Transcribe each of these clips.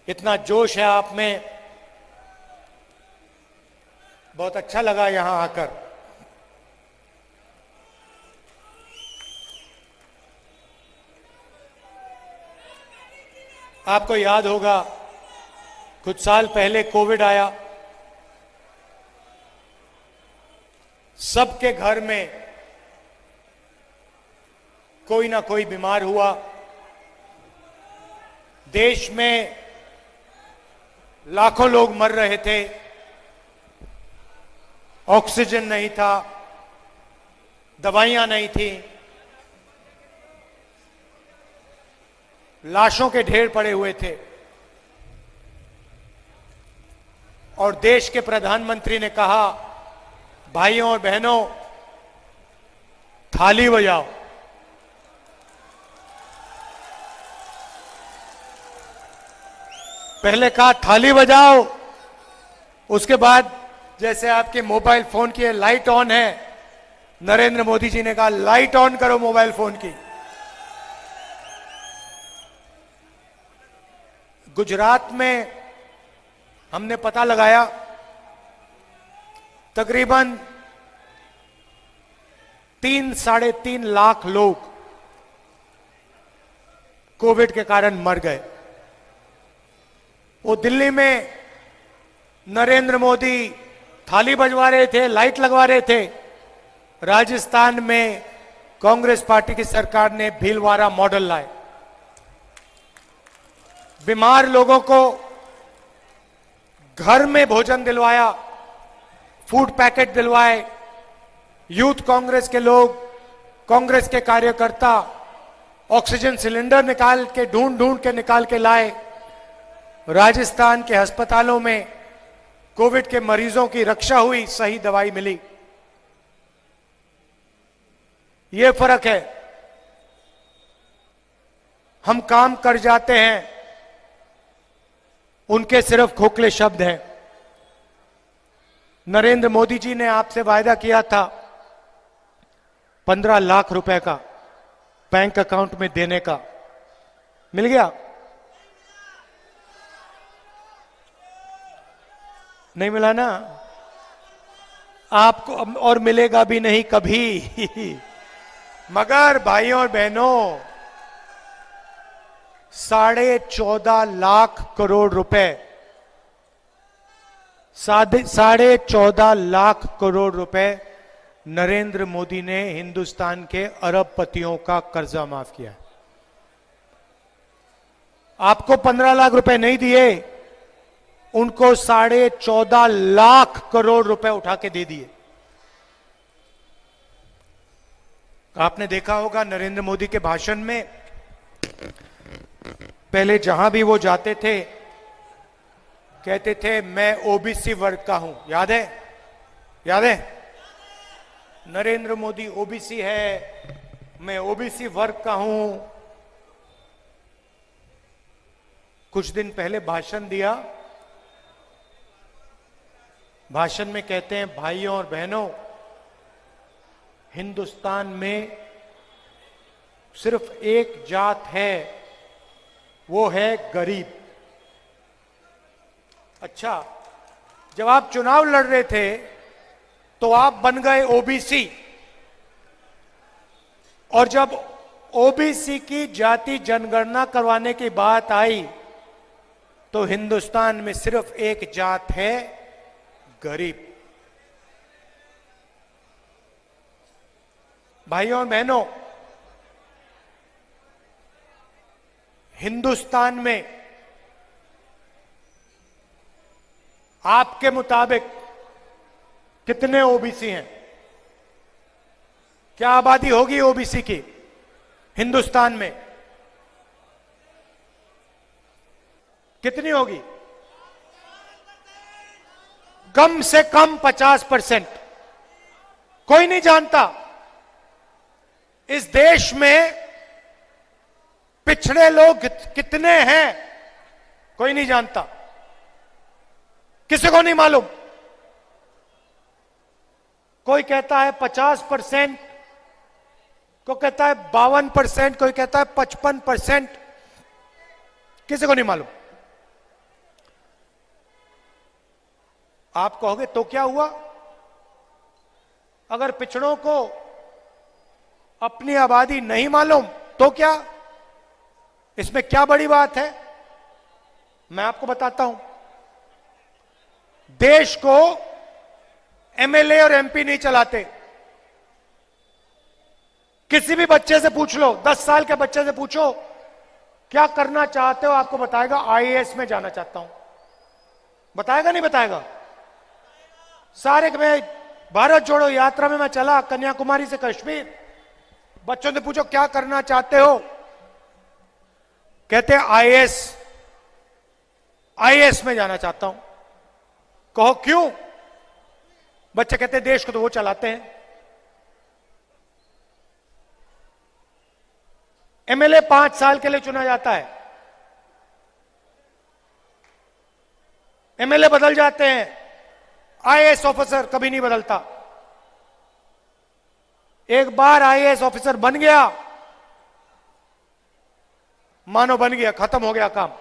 इतना जोश है आप में, बहुत अच्छा लगा यहां आकर। आपको याद होगा कुछ साल पहले कोविड आया, सबके घर में कोई ना कोई बीमार हुआ। देश में लाखों लोग मर रहे थे, ऑक्सीजन नहीं था, दवाइयां नहीं थी, लाशों के ढेर पड़े हुए थे। और देश के प्रधानमंत्री ने कहा, भाइयों और बहनों थाली बजाओ। पहले कहा थाली बजाओ, उसके बाद जैसे आपके मोबाइल फोन की लाइट ऑन है, नरेंद्र मोदी जी ने कहा लाइट ऑन करो मोबाइल फोन की। गुजरात में हमने पता लगाया, तकरीबन 3-3.5 लाख लोग कोविड के कारण मर गए। वो दिल्ली में नरेंद्र मोदी थाली बजवा रहे थे, लाइट लगवा रहे थे। राजस्थान में कांग्रेस पार्टी की सरकार ने भीलवाड़ा मॉडल लाए, बीमार लोगों को घर में भोजन दिलवाया, फूड पैकेट दिलवाए। यूथ कांग्रेस के लोग, कांग्रेस के कार्यकर्ता ऑक्सीजन सिलेंडर निकाल के ढूंढ ढूंढ के निकाल के लाए। राजस्थान के अस्पतालों में कोविड के मरीजों की रक्षा हुई, सही दवाई मिली। यह फर्क है, हम काम कर जाते हैं, उनके सिर्फ खोखले शब्द हैं। नरेंद्र मोदी जी ने आपसे वायदा किया था 15 लाख रुपए का बैंक अकाउंट में देने का, मिल गया? नहीं मिला ना? आपको और मिलेगा भी नहीं कभी। मगर भाइयों और बहनों, 14.5 लाख करोड़ रुपए, 14.5 लाख करोड़ रुपए नरेंद्र मोदी ने हिंदुस्तान के अरबपतियों का कर्जा माफ किया। आपको 15 लाख रुपए नहीं दिए, उनको 14.5 लाख करोड़ रुपए उठा के दे दिए। आपने देखा होगा नरेंद्र मोदी के भाषण में, पहले जहां भी वो जाते थे कहते थे मैं ओबीसी वर्ग का हूं। याद है? याद है? नरेंद्र मोदी ओबीसी है, मैं ओबीसी वर्ग का हूं। कुछ दिन पहले भाषण दिया, भाषण में कहते हैं भाइयों और बहनों, हिंदुस्तान में सिर्फ एक जात है, वो है गरीब। अच्छा, जब आप चुनाव लड़ रहे थे तो आप बन गए ओबीसी, और जब ओबीसी की जाति जनगणना करवाने की बात आई तो हिंदुस्तान में सिर्फ एक जात है, गरीब। भाइयों और बहनों, हिंदुस्तान में आपके मुताबिक कितने ओबीसी हैं? क्या आबादी होगी ओबीसी की हिंदुस्तान में? कितनी होगी? कम से कम 50%। कोई नहीं जानता इस देश में पिछड़े लोग कितने हैं, कोई नहीं जानता, किसी को नहीं मालूम। कोई कहता है 50%, कोई कहता है 52%, कोई कहता है 55%, किसी को नहीं मालूम। आप कहोगे तो क्या हुआ? अगर पिछड़ों को अपनी आबादी नहीं मालूम तो क्या? इसमें क्या बड़ी बात है? मैं आपको बताता हूं। देश को एमएलए और एमपी नहीं चलाते। किसी भी बच्चे से पूछ लो, 10 साल के बच्चे से पूछो क्या करना चाहते हो, आपको बताएगा आईएएस में जाना चाहता हूं। बताएगा नहीं बताएगा? सारे में भारत जोड़ो यात्रा में मैं चला कन्याकुमारी से कश्मीर, बच्चों से पूछो क्या करना चाहते हो, कहते हैं आईएएस, आईएएस में जाना चाहता हूं। कहो क्यों? बच्चे कहते हैं देश को तो वो चलाते हैं। एमएलए 5 साल के लिए चुना जाता है, एमएलए बदल जाते हैं, आईएएस ऑफिसर कभी नहीं बदलता। एक बार आईएएस ऑफिसर बन गया, मानो बन गया, खत्म हो गया काम।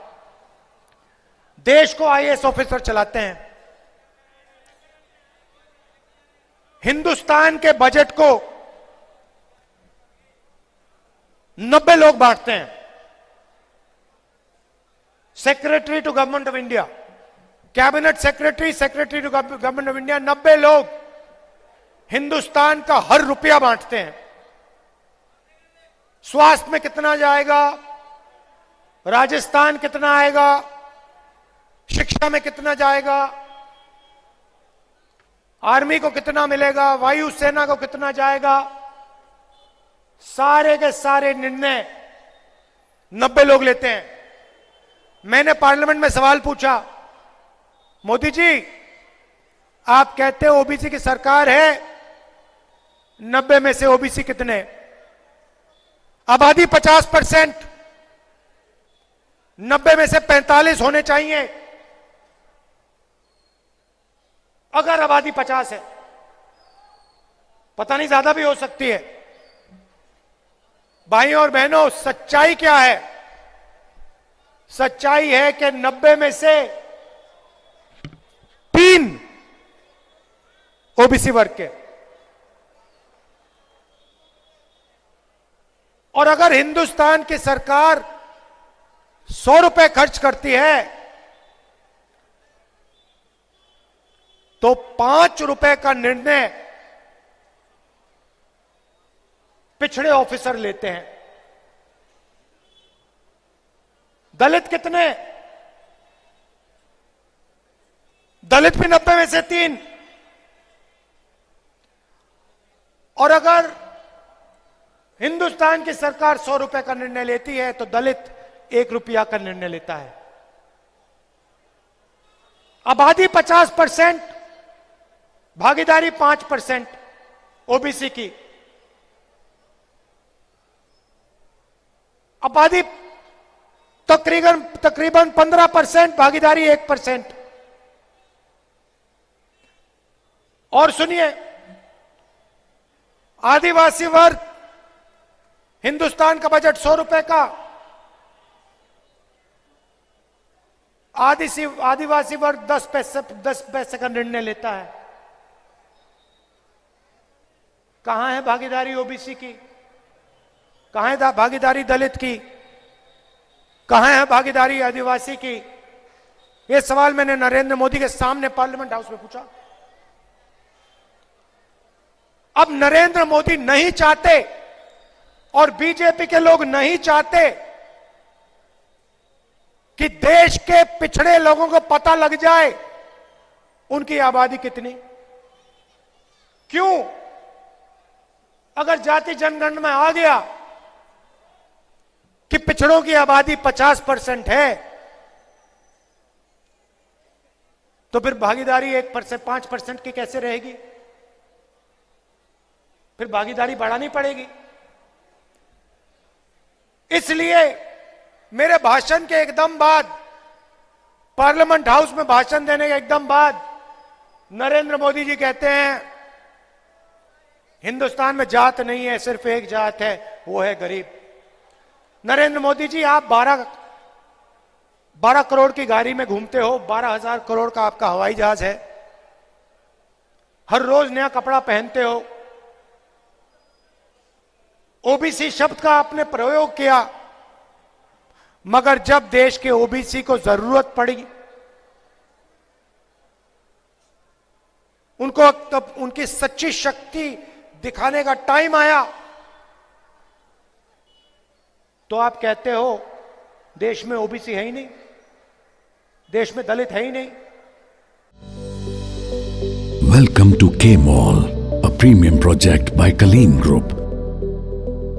देश को आईएएस ऑफिसर चलाते हैं। हिंदुस्तान के बजट को 90 लोग बांटते हैं। Secretary to government of India, cabinet secretary, secretary to government of India, 90 लोग हिंदुस्तान का हर रुपया बांटते हैं। स्वास्थ्य में कितना जाएगा, राजस्थान कितना आएगा, शिक्षा में कितना जाएगा, आर्मी को कितना मिलेगा, वायुसेना को कितना जाएगा, सारे के सारे निर्णय 90 लोग लेते हैं। मैंने पार्लियामेंट में सवाल पूछा, मोदी जी आप कहते हो ओबीसी की सरकार है, 90 में से ओबीसी कितने? आबादी 50%, 90 में से 45 होने चाहिए। अगर आबादी 50 है, पता नहीं ज्यादा भी हो सकती है। भाइयों और बहनों, सच्चाई क्या है? सच्चाई है कि 90 में से 3 ओबीसी वर्ग के। और अगर हिंदुस्तान की सरकार 100 रुपए खर्च करती है तो 5 रुपए का निर्णय पिछड़े ऑफिसर लेते हैं। दलित कितने? दलित भी 90 में से 3। और अगर हिंदुस्तान की सरकार 100 रुपए का निर्णय लेती है तो दलित 1 रुपया का निर्णय लेता है। आबादी 50%, भागीदारी 5% ओबीसी की। आबादी तकरीबन 15%, भागीदारी 1%। और सुनिए, आदिवासी वर्ग, हिंदुस्तान का बजट 100 रुपए का, आदिवासी वर्ग 10 पैसे का निर्णय लेता है। कहां है भागीदारी ओबीसी की? कहां है भागीदारी दलित की? कहां है भागीदारी आदिवासी की? यह सवाल मैंने नरेंद्र मोदी के सामने पार्लियामेंट हाउस में पूछा। अब नरेंद्र मोदी नहीं चाहते और बीजेपी के लोग नहीं चाहते कि देश के पिछड़े लोगों को पता लग जाए उनकी आबादी कितनी। क्यों? अगर जाति जनगणना में आ गया कि पिछड़ों की आबादी 50% है तो फिर भागीदारी 1% 5% की कैसे रहेगी? फिर भागीदारी बढ़ानी पड़ेगी। इसलिए मेरे भाषण के एकदम बाद, पार्लियामेंट हाउस में भाषण देने के एकदम बाद नरेंद्र मोदी जी कहते हैं हिंदुस्तान में जात नहीं है, सिर्फ एक जात है, वो है गरीब। नरेंद्र मोदी जी, आप 12 करोड़ की गाड़ी में घूमते हो, 12,000 करोड़ का आपका हवाई जहाज है, हर रोज नया कपड़ा पहनते हो, ओबीसी शब्द का आपने प्रयोग किया, मगर जब देश के ओबीसी को जरूरत पड़ी, उनको तब उनकी सच्ची शक्ति दिखाने का टाइम आया, तो आप कहते हो देश में ओबीसी है ही नहीं, देश में दलित है ही नहीं। Welcome to K-Mall, a premium project by Kaleen Group.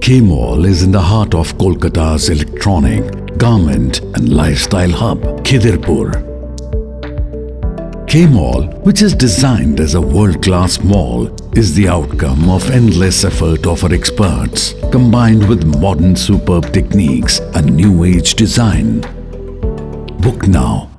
K-Mall is in the heart of Kolkata's electronic, garment and lifestyle hub, Khidirpur. K-Mall, which is designed as a world-class mall, is the outcome of endless effort of our experts, combined with modern superb techniques and new age design. Book now